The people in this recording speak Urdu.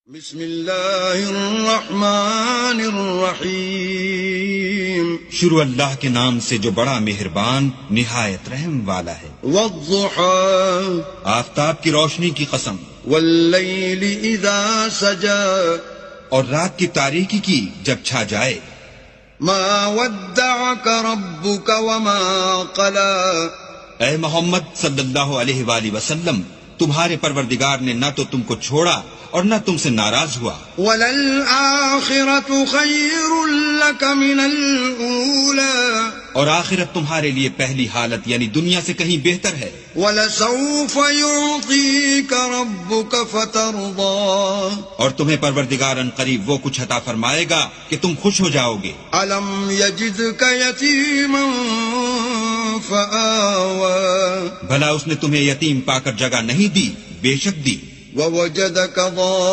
بسم اللہ الرحمن الرحیم شروع اللہ کے نام سے جو بڑا مہربان نہایت رحم والا ہے۔ والضحى آفتاب کی روشنی کی قسم، واللیل اذا سجا اور رات کی تاریکی کی جب چھا جائے۔ ما ودعك ربك وما قلى اے محمد صلی اللہ علیہ وآلہ وسلم، تمہارے پروردگار نے نہ تو تم کو چھوڑا اور نہ تم سے ناراض ہوا۔ وَلَلْآخِرَةُ خَيْرٌ لَكَ مِنَ الْأُولَى اور آخرت تمہارے لیے پہلی حالت یعنی دنیا سے کہیں بہتر ہے۔ وَلَسَوْفَ يُعْطِيكَ رَبُّكَ فَتَرْضَى اور تمہیں پروردگار ان قریب وہ کچھ عطا فرمائے گا کہ تم خوش ہو جاؤ گے۔ أَلَمْ يَجِدْكَ يَتِيمًا فَآوَى بھلا اس نے تمہیں یتیم پا کر جگہ نہیں دی؟ بے شک دی۔ وَوَجَدَكَ ضَالًّا